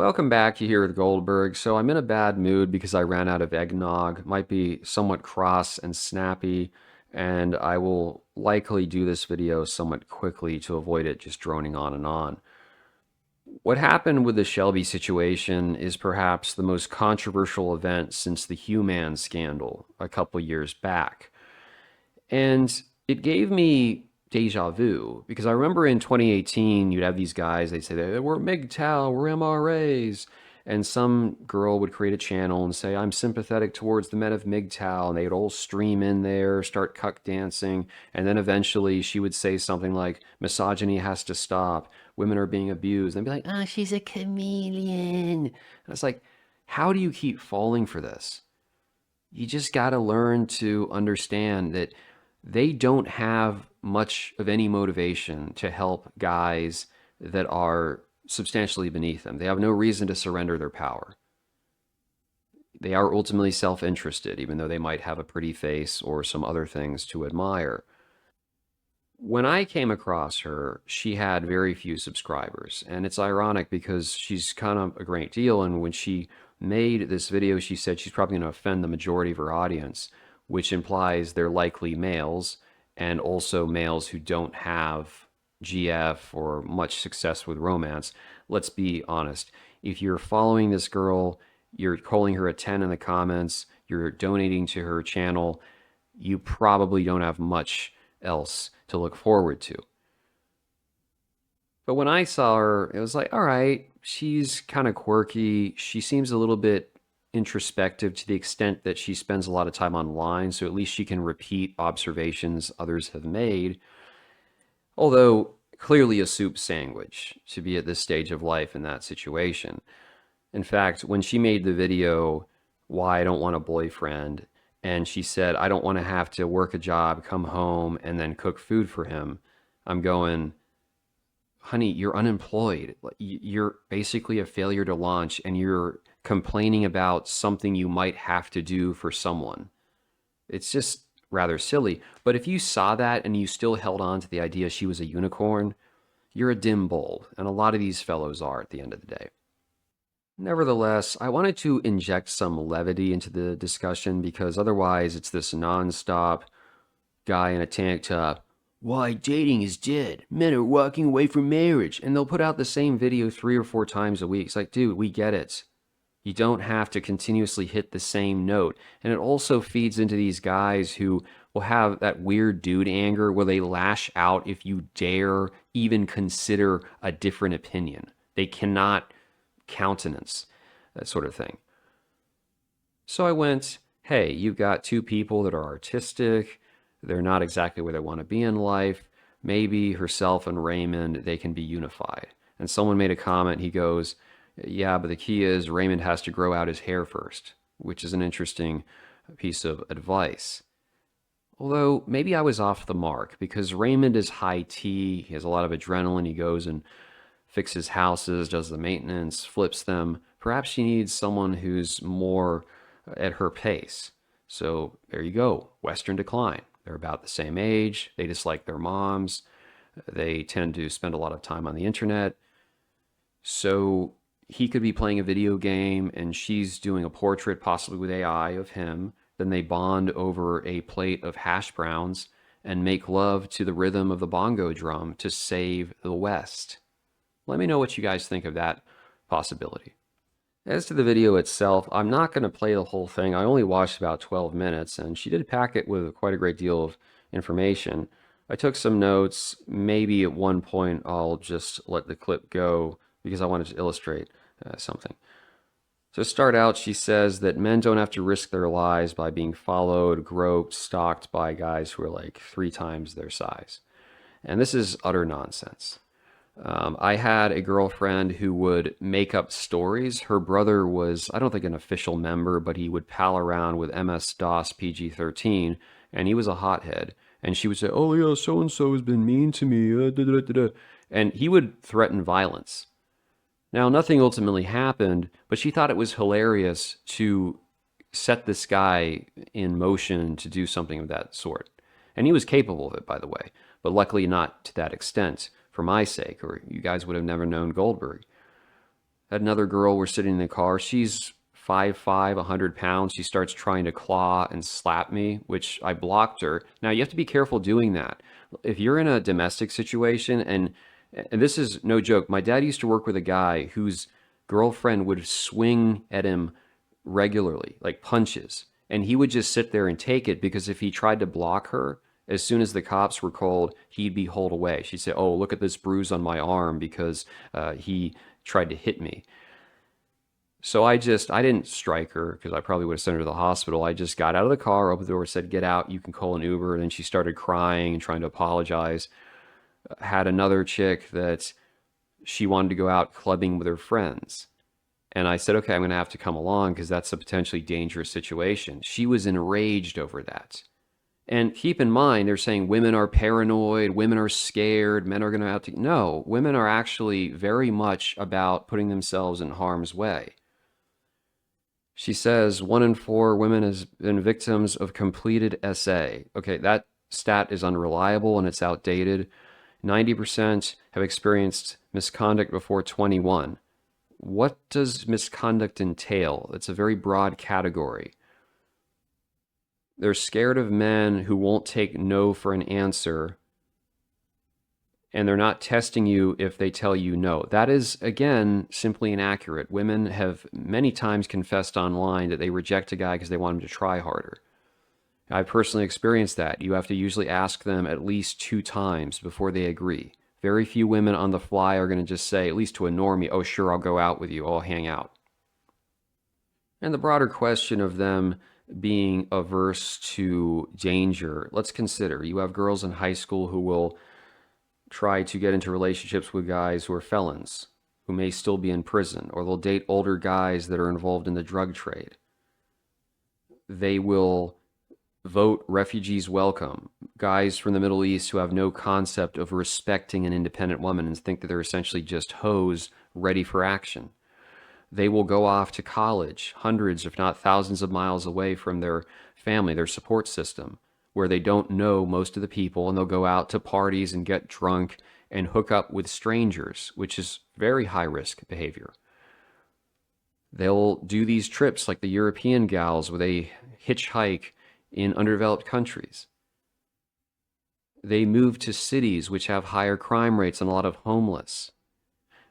Welcome back. You here with Goldberg. So I'm in a bad mood because I ran out of eggnog. Might be somewhat cross and snappy, and I will likely do this video somewhat quickly to avoid it just droning on and on. What happened with the Shelby situation is perhaps the most controversial event since the Human scandal a couple years back. And it gave me deja vu because I remember in 2018, you'd have these guys, they'd say, we're MGTOW, we're MRAs. And some girl would create a channel and say, I'm sympathetic towards the men of MGTOW. And they'd all stream in there, start cuck dancing. And then eventually she would say something like, misogyny has to stop. Women are being abused. And I'd be like, oh, she's a chameleon. And it's like, how do you keep falling for this? You just got to learn to understand that they don't have much of any motivation to help guys that are substantially beneath them. They have no reason to surrender their power. They are ultimately self-interested, even though they might have a pretty face or some other things to admire. When I came across her, she had very few subscribers. And it's ironic because she's kind of a great deal. And when she made this video, she said she's probably going to offend the majority of her audience, which implies they're likely males and also males who don't have GF or much success with romance. Let's be honest. If you're following this girl, you're calling her a 10 in the comments, you're donating to her channel, you probably don't have much else to look forward to. But when I saw her, it was like, all right, she's kind of quirky. She seems a little bit introspective to the extent that she spends a lot of time online, so at least she can repeat observations others have made. Although, clearly a soup sandwich to be at this stage of life in that situation. In fact, when she made the video, Why I Don't Want a Boyfriend, and she said, I don't want to have to work a job, come home, and then cook food for him, I'm going, honey, you're unemployed. You're basically a failure to launch, and you're complaining about something you might have to do for someone. It's just rather silly. But if you saw that and you still held on to the idea she was a unicorn, you're a dim bulb, and a lot of these fellows are at the end of the day. Nevertheless, I wanted to inject some levity into the discussion because otherwise it's this nonstop guy in a tank top. Why dating is dead. Men are walking away from marriage. And they'll put out the same video 3 or 4 times a week. It's like, dude, we get it. You don't have to continuously hit the same note. And it also feeds into these guys who will have that weird dude anger where they lash out if you dare even consider a different opinion. They cannot countenance that sort of thing. So I went, hey, you've got 2 people that are artistic. They're not exactly where they want to be in life. Maybe herself and Raymond, they can be unified. And someone made a comment. He goes, yeah, but the key is Raymond has to grow out his hair first, which is an interesting piece of advice. Although maybe I was off the mark because Raymond is high T. He has a lot of adrenaline. He goes and fixes houses, does the maintenance, flips them. Perhaps she needs someone who's more at her pace. So there you go, Western decline. They're about the same age. They dislike their moms. They tend to spend a lot of time on the internet. So he could be playing a video game and she's doing a portrait, possibly with AI, of him. Then they bond over a plate of hash browns and make love to the rhythm of the bongo drum to save the West. Let me know what you guys think of that possibility. As to the video itself, I'm not going to play the whole thing. I only watched about 12 minutes, and she did pack it with quite a great deal of information. I took some notes. Maybe at one point I'll just let the clip go because I wanted to illustrate something. To start out, she says that men don't have to risk their lives by being followed, groped, stalked by guys who are like 3 times their size. And this is utter nonsense. I had a girlfriend who would make up stories. Her brother was, I don't think, an official member, but he would pal around with MS-DOS PG-13, and he was a hothead. And she would say, oh, yeah, so-and-so has been mean to me. Da, da, da, da. And he would threaten violence. Now, nothing ultimately happened, but she thought it was hilarious to set this guy in motion to do something of that sort. And he was capable of it, by the way, but luckily not to that extent. For my sake, or you guys would have never known Goldberg. Another girl, we're sitting in the car. She's 5'5", 100 pounds. She starts trying to claw and slap me, which I blocked her. Now, you have to be careful doing that. If you're in a domestic situation, and this is no joke, my dad used to work with a guy whose girlfriend would swing at him regularly, like punches. And he would just sit there and take it because if he tried to block her, as soon as the cops were called, he'd be hauled away. She'd say, "Oh, look at this bruise on my arm because he tried to hit me." So I didn't strike her because I probably would have sent her to the hospital. I just got out of the car, opened the door, said, "Get out, you can call an Uber." And then she started crying and trying to apologize. Had another chick that she wanted to go out clubbing with her friends. And I said, "Okay, I'm going to have to come along because that's a potentially dangerous situation." She was enraged over that. And keep in mind, they're saying women are paranoid, women are scared, men are going to have to. No, women are actually very much about putting themselves in harm's way. She says 1 in 4 women has been victims of completed SA. Okay, that stat is unreliable and it's outdated. 90% have experienced misconduct before 21. What does misconduct entail? It's a very broad category. They're scared of men who won't take no for an answer, and they're not testing you if they tell you no. That is, again, simply inaccurate. Women have many times confessed online that they reject a guy because they want him to try harder. I've personally experienced that. You have to usually ask them at least 2 times before they agree. Very few women on the fly are going to just say, at least to a normie, "Oh, sure, I'll go out with you. I'll hang out." And the broader question of them being averse to danger, let's consider you have girls in high school who will try to get into relationships with guys who are felons, who may still be in prison, or they'll date older guys that are involved in the drug trade. They will vote refugees welcome, guys from the Middle East who have no concept of respecting an independent woman and think that they're essentially just hoes ready for action. They will go off to college, hundreds, if not thousands of miles away from their family, their support system, where they don't know most of the people, and they'll go out to parties and get drunk and hook up with strangers, which is very high risk behavior. They'll do these trips like the European gals where they hitchhike in underdeveloped countries. They move to cities which have higher crime rates and a lot of homeless.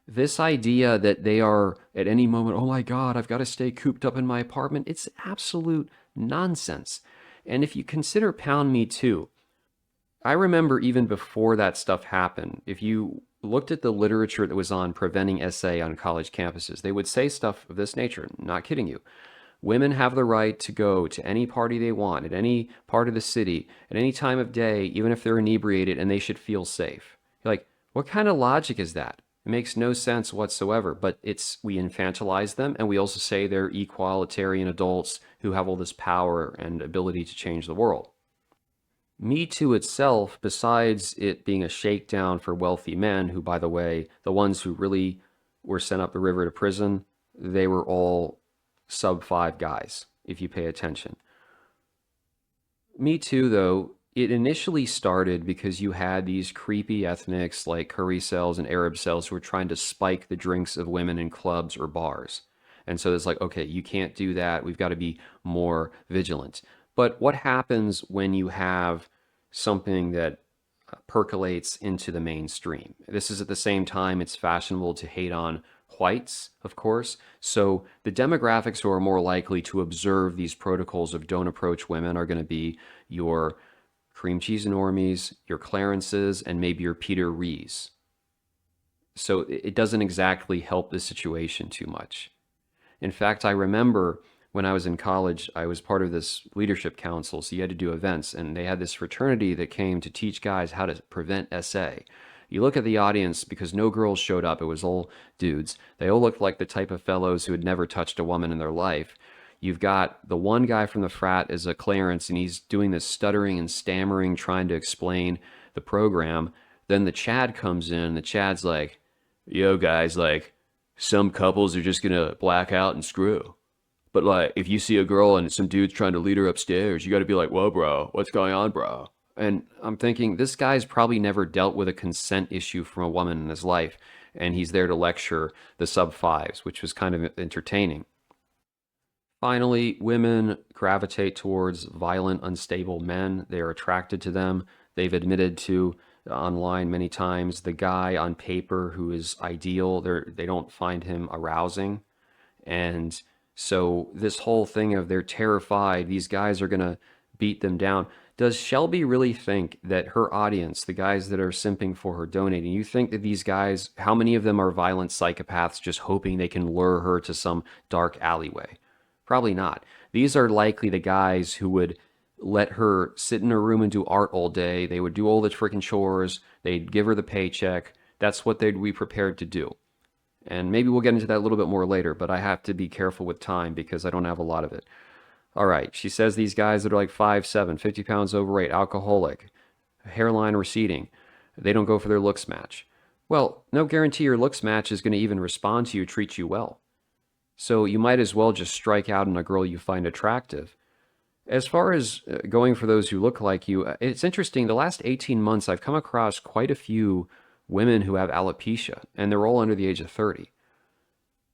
This idea that they are at any moment, "Oh my God, I've got to stay cooped up in my apartment," it's absolute nonsense. And if you consider Pound Me Too, I remember even before that stuff happened, if you looked at the literature that was on preventing SA on college campuses, they would say stuff of this nature, not kidding you. Women have the right to go to any party they want, at any part of the city, at any time of day, even if they're inebriated, and they should feel safe. You're like, what kind of logic is that? It makes no sense whatsoever, but we infantilize them, and we also say they're equalitarian adults who have all this power and ability to change the world. Me Too itself, besides it being a shakedown for wealthy men, who, by the way, the ones who really were sent up the river to prison, they were all sub-5 guys, if you pay attention. Me Too, though, it initially started because you had these creepy ethnics like curry cells and Arab cells who were trying to spike the drinks of women in clubs or bars. And so it's like, okay, you can't do that. We've got to be more vigilant. But what happens when you have something that percolates into the mainstream? This is at the same time it's fashionable to hate on whites, of course. So the demographics who are more likely to observe these protocols of don't approach women are going to be your cream cheese normies, your Clarences, and maybe your Peter Rees. So it doesn't exactly help the situation too much. In fact, I remember when I was in college, I was part of this leadership council, so you had to do events, and they had this fraternity that came to teach guys how to prevent SA. You look at the audience, because no girls showed up, it was all dudes. They all looked like the type of fellows who had never touched a woman in their life. You've got the one guy from the frat is a Clarence, and he's doing this stuttering and stammering, trying to explain the program. Then the Chad comes in, and the Chad's like, "Yo, guys, like, some couples are just gonna black out and screw. But, like, if you see a girl and some dude's trying to lead her upstairs, you gotta be like, 'Whoa, bro, what's going on, bro?'" And I'm thinking, this guy's probably never dealt with a consent issue from a woman in his life. and he's there to lecture the sub fives, which was kind of entertaining. Finally, women gravitate towards violent, unstable men. They are attracted to them. They've admitted to online many times the guy on paper who is ideal, they don't find him arousing. And so this whole thing of they're terrified, these guys are going to beat them down. Does Shelby really think that her audience, the guys that are simping for her, donating, you think that these guys, how many of them are violent psychopaths just hoping they can lure her to some dark alleyway? Probably not. These are likely the guys who would let her sit in her room and do art all day. They would do all the freaking chores. They'd give her the paycheck. That's what they'd be prepared to do. And maybe we'll get into that a little bit more later, but I have to be careful with time because I don't have a lot of it. All right, she says these guys that are like 5'7", 50 pounds overweight, alcoholic, hairline receding, they don't go for their looks match. Well, no guarantee your looks match is going to even respond to you, treat you well. So you might as well just strike out on a girl you find attractive. As far as going for those who look like you, it's interesting. The last 18 months, I've come across quite a few women who have alopecia, and they're all under the age of 30.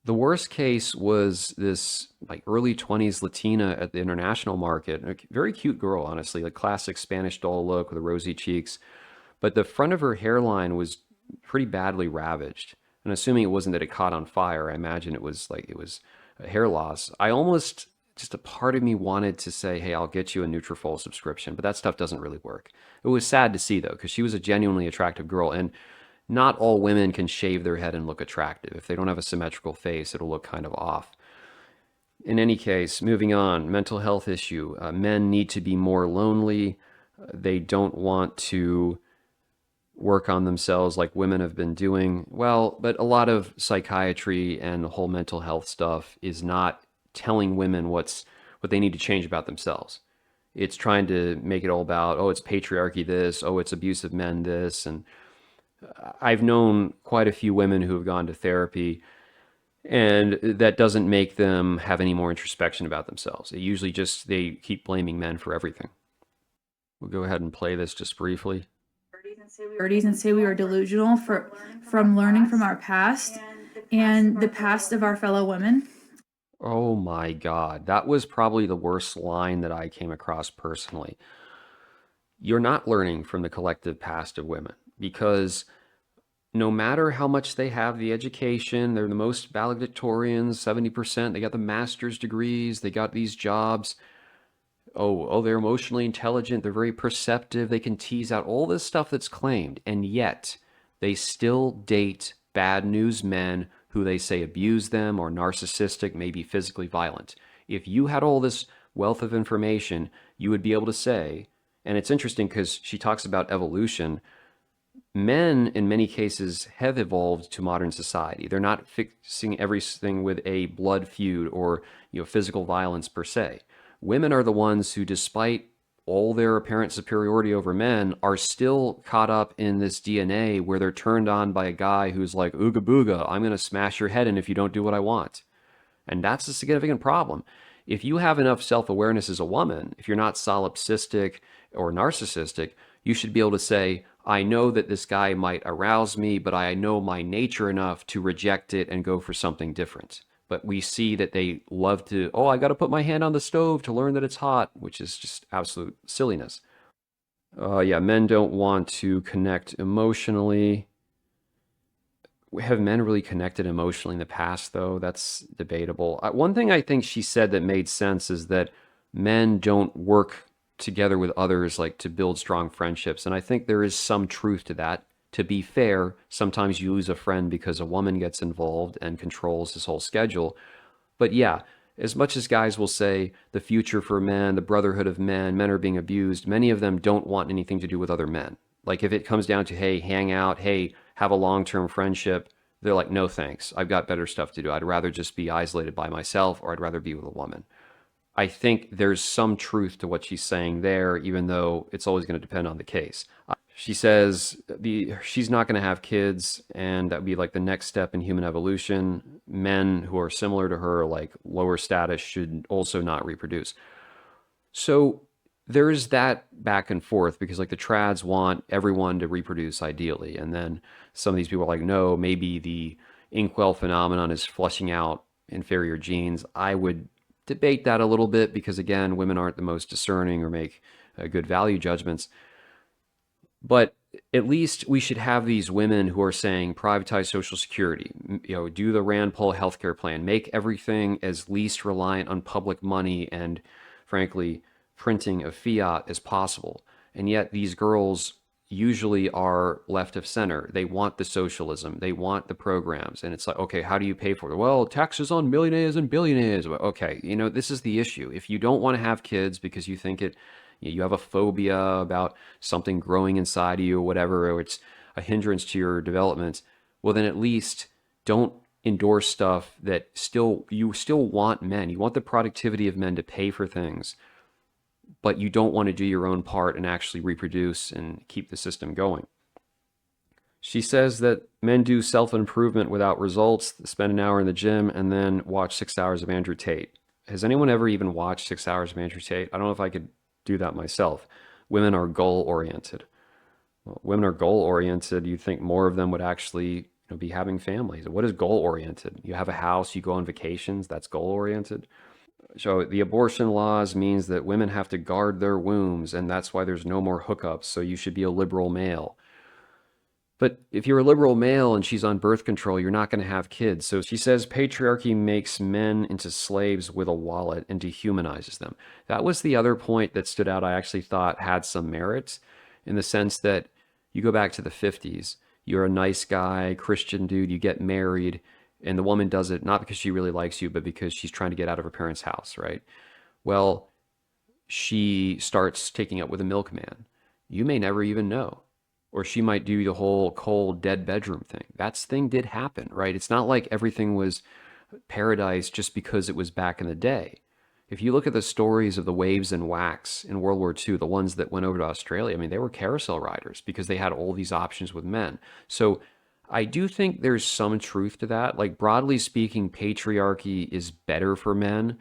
The worst case was this like early 20s Latina at the international market. A very cute girl, honestly, like classic Spanish doll look with the rosy cheeks. But the front of her hairline was pretty badly ravaged. And assuming it wasn't that it caught on fire, I imagine it was a hair loss. I almost, just a part of me wanted to say, hey, I'll get you a Nutrafol subscription, but that stuff doesn't really work. It was sad to see though, because she was a genuinely attractive girl, and not all women can shave their head and look attractive. If they don't have a symmetrical face, it'll look kind of off. In any case, moving on, mental health issue. Men need to be more lonely. They don't want to work on themselves like women have been doing. Well, but a lot of psychiatry and the whole mental health stuff is not telling women what they need to change about themselves. It's trying to make it all about, oh, it's patriarchy this, oh, it's abusive men this. And I've known quite a few women who have gone to therapy, and that doesn't make them have any more introspection about themselves. It usually just, they keep blaming men for everything. We'll go ahead and play this just briefly. And say we are delusional from learning from our past and the past of our fellow women. Oh my God. That was probably the worst line that I came across personally. You're not learning from the collective past of women, because no matter how much they have the education, they're the most valedictorians, 70%, they got the master's degrees, they got these jobs. Oh, they're emotionally intelligent, they're very perceptive, they can tease out all this stuff that's claimed, and yet they still date bad news men who they say abuse them or narcissistic, maybe physically violent. If you had all this wealth of information, you would be able to say, and it's interesting because she talks about evolution, men in many cases have evolved to modern society. They're not fixing everything with a blood feud or physical violence per se. Women are the ones who, despite all their apparent superiority over men, are still caught up in this DNA where they're turned on by a guy who's like, ooga booga, I'm going to smash your head in if you don't do what I want. And that's a significant problem. If you have enough self-awareness as a woman, if you're not solipsistic or narcissistic, you should be able to say, I know that this guy might arouse me, but I know my nature enough to reject it and go for something different. But we see that they love to, oh, I got to put my hand on the stove to learn that it's hot, which is just absolute silliness. Yeah, men don't want to connect emotionally. Have men really connected emotionally in the past, though? That's debatable. One thing I think she said that made sense is that men don't work together with others like to build strong friendships. And I think there is some truth to that. To be fair, sometimes you lose a friend because a woman gets involved and controls his whole schedule. But yeah, as much as guys will say the future for men, the brotherhood of men, men are being abused, many of them don't want anything to do with other men. Like if it comes down to, hey, hang out, hey, have a long-term friendship, they're like, no thanks, I've got better stuff to do. I'd rather just be isolated by myself, or I'd rather be with a woman. I think there's some truth to what she's saying there, even though it's always going to depend on the case. She says she's not going to have kids, and that would be like the next step in human evolution. Men who are similar to her, like lower status, should also not reproduce. So there's that back and forth because like the trads want everyone to reproduce ideally, and then some of these people are like, no, maybe the inkwell phenomenon is flushing out inferior genes. I would debate that a little bit because again, women aren't the most discerning or make good value judgments. But at least we should have these women who are saying privatize Social Security, do the Rand Paul healthcare plan, make everything as least reliant on public money and, frankly, printing of fiat as possible. And yet these girls usually are left of center. They want the socialism, they want the programs. And it's like, okay, how do you pay for it? Well, taxes on millionaires and billionaires. Okay, this is the issue. If you don't want to have kids because you think you have a phobia about something growing inside of you or whatever, or it's a hindrance to your development, well, then at least don't endorse stuff that you still want men. You want the productivity of men to pay for things, but you don't want to do your own part and actually reproduce and keep the system going. She says that men do self-improvement without results, spend an hour in the gym, and then watch 6 hours of Andrew Tate. Has anyone ever even watched 6 hours of Andrew Tate? I don't know if I could do that myself. Women are goal-oriented. Well, women are goal-oriented. You'd think more of them would actually be having families. What is goal-oriented? You have a house, you go on vacations, that's goal-oriented. So the abortion laws means that women have to guard their wombs, and that's why there's no more hookups, so you should be a liberal male. But if you're a liberal male and she's on birth control, you're not going to have kids. So she says patriarchy makes men into slaves with a wallet and dehumanizes them. That was the other point that stood out, I actually thought had some merit, in the sense that you go back to the 50s, you're a nice guy, Christian dude, you get married, and the woman does it not because she really likes you, but because she's trying to get out of her parents' house, right? Well, she starts taking up with a milkman. You may never even know. Or she might do the whole cold, dead bedroom thing. That thing did happen, right? It's not like everything was paradise just because it was back in the day. If you look at the stories of the waves and whacks in World War II, the ones that went over to Australia, I mean, they were carousel riders because they had all these options with men. So I do think there's some truth to that. Like, broadly speaking, patriarchy is better for men.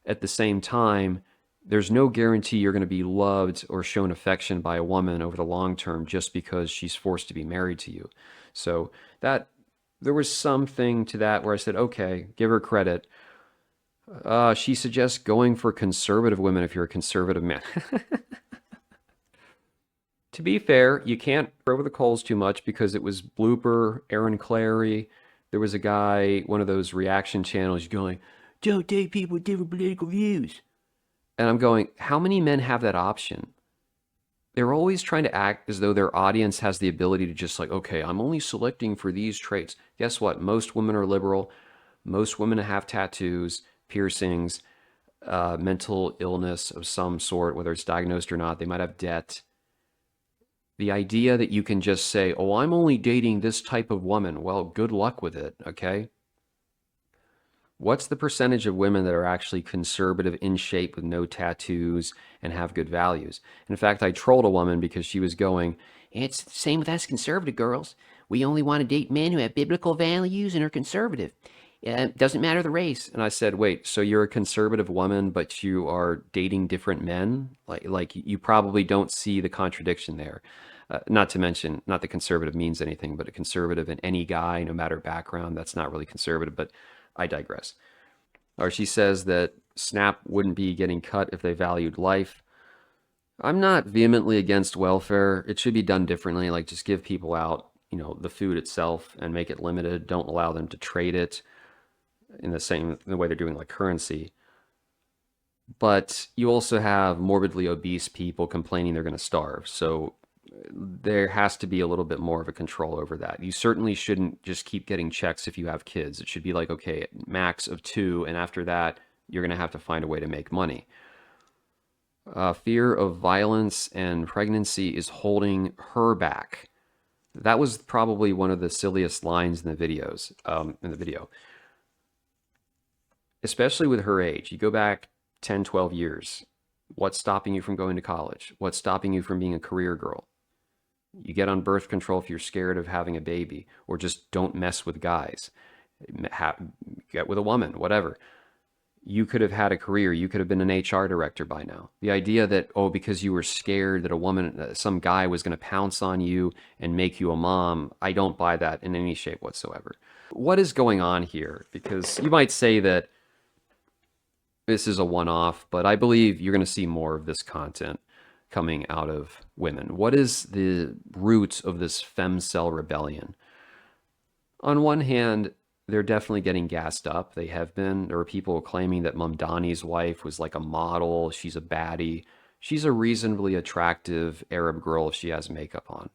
At the same time, there's no guarantee you're going to be loved or shown affection by a woman over the long term just because she's forced to be married to you. So that there was something to that where I said, okay, give her credit. She suggests going for conservative women if you're a conservative man. To be fair, you can't throw over the coals too much because it was Blooper, Aaron Clary. There was a guy, one of those reaction channels going, don't date people with different political views. And I'm going, how many men have that option? They're always trying to act as though their audience has the ability to just like, okay, I'm only selecting for these traits. Guess what? Most women are liberal. Most women have tattoos, piercings, mental illness of some sort, whether it's diagnosed or not. They might have debt. The idea that you can just say, oh, I'm only dating this type of woman. Well, good luck with it, okay? What's the percentage of women that are actually conservative in shape with no tattoos and have good values? And in fact, I trolled a woman because she was going, it's the same with us conservative girls. We only want to date men who have biblical values and are conservative. It doesn't matter the race. And I said, wait, so you're a conservative woman, but you are dating different men? Like you probably don't see the contradiction there. Not to mention, not that conservative means anything, but a conservative in any guy, no matter background, that's not really conservative, but I digress. Or she says that SNAP wouldn't be getting cut if they valued life. I'm not vehemently against welfare. It should be done differently, like just give people out, the food itself and make it limited. Don't allow them to trade it in the way they're doing like currency. But you also have morbidly obese people complaining they're going to starve. So there has to be a little bit more of a control over that. You certainly shouldn't just keep getting checks if you have kids. It should be like, okay, max of 2, and after that, you're going to have to find a way to make money. Fear of violence and pregnancy is holding her back. That was probably one of the silliest lines in the video. Especially with her age. You go back 10, 12 years. What's stopping you from going to college? What's stopping you from being a career girl? You get on birth control if you're scared of having a baby, or just don't mess with guys. Get with a woman, whatever. you could have had a career. You could have been an HR director by now. The idea that, oh, because you were scared that a woman, some guy was going to pounce on you and make you a mom, I don't buy that in any shape whatsoever. What is going on here? Because you might say that this is a one-off, but I believe you're going to see more of this content coming out of women. What is the root of this femcel rebellion? On one hand, they're definitely getting gassed up. They have been. There are people claiming that Mamdani's wife was like a model. She's a baddie. She's a reasonably attractive Arab girl if she has makeup on.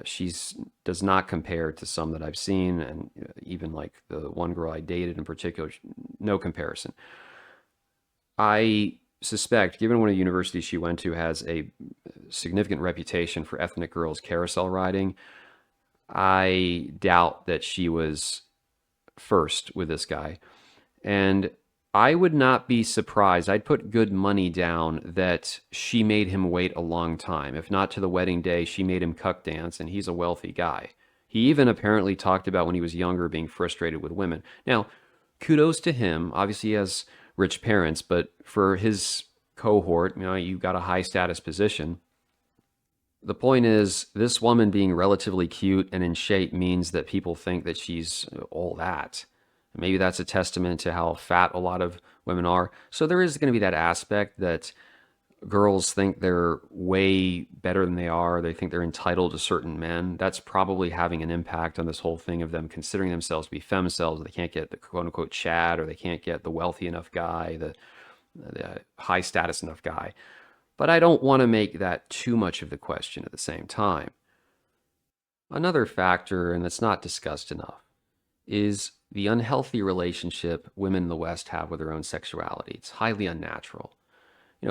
She's does not compare to some that I've seen, and even like the one girl I dated in particular, no comparison. I suspect, given what a university she went to has a significant reputation for ethnic girls carousel riding, I doubt that she was first with this guy. And I would not be surprised. I'd put good money down that she made him wait a long time. If not to the wedding day, she made him cuck dance, and he's a wealthy guy. He even apparently talked about when he was younger being frustrated with women. Now, kudos to him. Obviously, he has rich parents, but for his cohort, you got a high status position. The point is, this woman being relatively cute and in shape means that people think that she's all that. Maybe that's a testament to how fat a lot of women are. So there is going to be that aspect that girls think they're way better than they are. They think they're entitled to certain men. That's probably having an impact on this whole thing of them considering themselves to be femcells. They can't get the quote unquote Chad, or they can't get the wealthy enough guy, the high status enough guy. But I don't want to make that too much of the question at the same time. Another factor, and that's not discussed enough, is the unhealthy relationship women in the West have with their own sexuality. It's highly unnatural.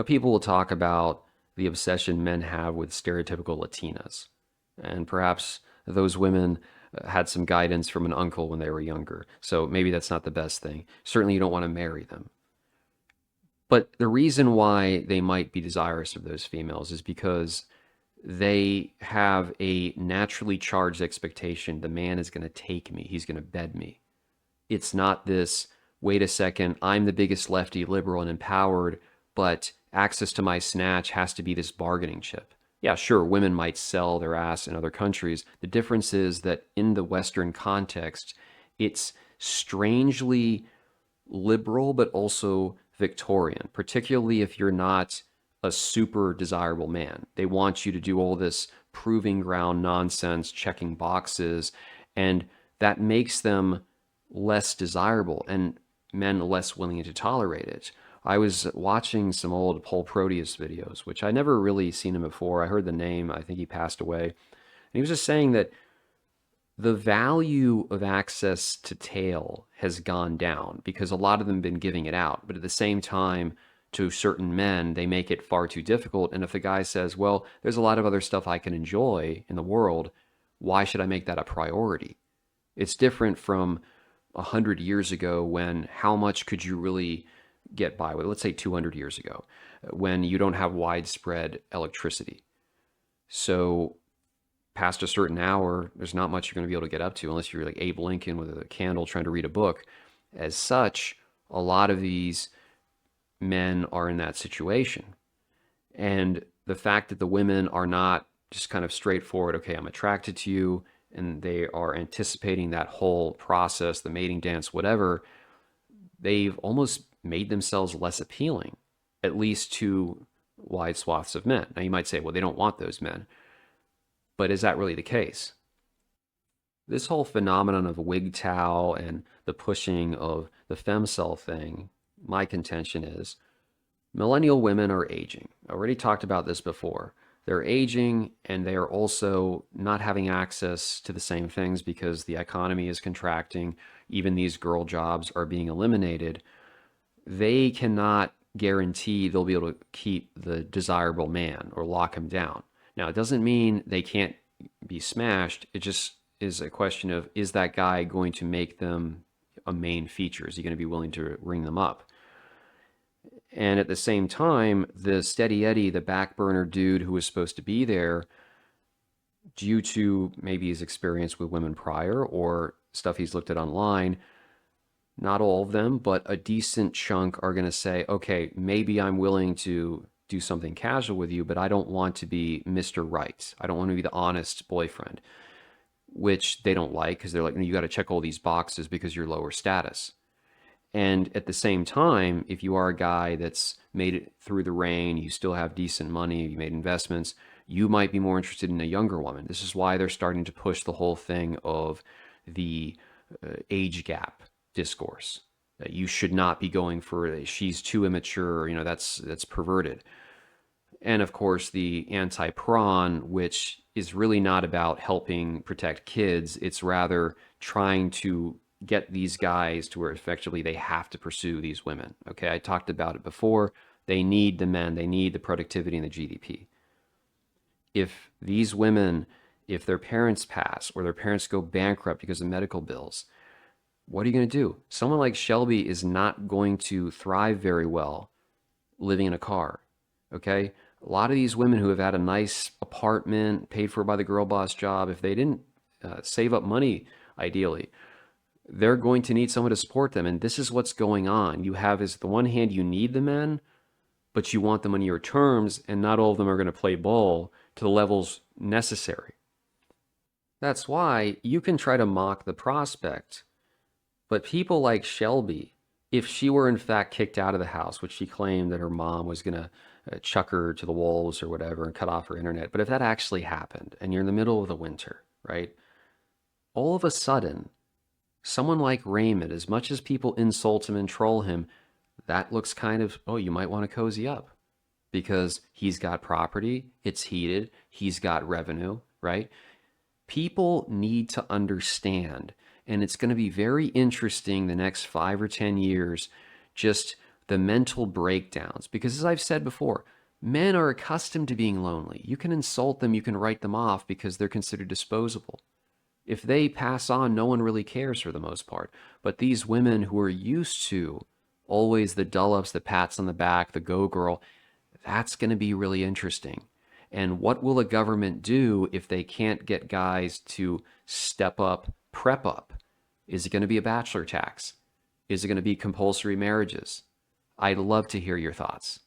People will talk about the obsession men have with stereotypical Latinas. And perhaps those women had some guidance from an uncle when they were younger. So maybe that's not the best thing. Certainly you don't want to marry them. But the reason why they might be desirous of those females is because they have a naturally charged expectation. The man is going to take me. He's going to bed me. It's not this, wait a second, I'm the biggest lefty, liberal, and empowered, but access to my snatch has to be this bargaining chip. Yeah, sure, women might sell their ass in other countries. The difference is that in the Western context, it's strangely liberal, but also Victorian, particularly if you're not a super desirable man. They want you to do all this proving ground nonsense, checking boxes, and that makes them less desirable and men less willing to tolerate it. I was watching some old Paul Proteus videos, which I never really seen him before. I heard the name. I think he passed away. And he was just saying that the value of access to tail has gone down because a lot of them have been giving it out. But at the same time, to certain men, they make it far too difficult. And if the guy says, well, there's a lot of other stuff I can enjoy in the world, why should I make that a priority? It's different from 100 years ago when how much could you really get by with? Let's say 200 years ago, when you don't have widespread electricity. So past a certain hour, there's not much you're going to be able to get up to unless you're like Abe Lincoln with a candle trying to read a book. As such, a lot of these men are in that situation. And the fact that the women are not just kind of straightforward, okay, I'm attracted to you, and they are anticipating that whole process, the mating dance, whatever, they've almost made themselves less appealing, at least to wide swaths of men. Now you might say, well, they don't want those men. But is that really the case? This whole phenomenon of WGTOW and the pushing of the femcel thing, my contention is millennial women are aging. I already talked about this before. They're aging and they are also not having access to the same things because the economy is contracting. Even these girl jobs are being eliminated. They cannot guarantee they'll be able to keep the desirable man or lock him down. Now, it doesn't mean they can't be smashed. It just is a question of, is that guy going to make them a main feature? Is he going to be willing to ring them up? And at the same time, the steady Eddie, the back burner dude who was supposed to be there, due to maybe his experience with women prior or stuff he's looked at online, Not all of them, but a decent chunk are going to say, okay, maybe I'm willing to do something casual with you, but I don't want to be Mr. Right. I don't want to be the honest boyfriend, which they don't like because they're like, you got to check all these boxes because you're lower status. And at the same time, if you are a guy that's made it through the rain, you still have decent money, you made investments, you might be more interested in a younger woman. This is why they're starting to push the whole thing of the age gap discourse. That you should not be going for she's too immature, that's perverted. And of course, the anti-prawn, which is really not about helping protect kids, it's rather trying to get these guys to where effectively they have to pursue these women. Okay, I talked about it before. They need the men, they need the productivity and the GDP. If these women, if their parents pass or their parents go bankrupt because of medical bills, what are you going to do? Someone like Shelby is not going to thrive very well living in a car. Okay? A lot of these women who have had a nice apartment paid for by the girl boss job, if they didn't save up money, ideally, they're going to need someone to support them. And this is what's going on. You have, is the one hand, you need the men, but you want them on your terms, and not all of them are going to play ball to the levels necessary. That's why you can try to mock the prospect, but people like Shelby, if she were in fact kicked out of the house, which she claimed that her mom was going to chuck her to the wolves or whatever and cut off her internet, but if that actually happened and you're in the middle of the winter, right? All of a sudden, someone like Raymond, as much as people insult him and troll him, that looks kind of, oh, you might want to cozy up because he's got property, it's heated, he's got revenue, right? People need to understand, and it's going to be very interesting the next 5 or 10 years, just the mental breakdowns. Because as I've said before, men are accustomed to being lonely. You can insult them, you can write them off because they're considered disposable. If they pass on, no one really cares for the most part. But these women who are used to always the dull-ups, the pats on the back, the go girl, that's going to be really interesting. And what will a government do if they can't get guys to step up, prep up? Is it going to be a bachelor tax? Is it going to be compulsory marriages? I'd love to hear your thoughts.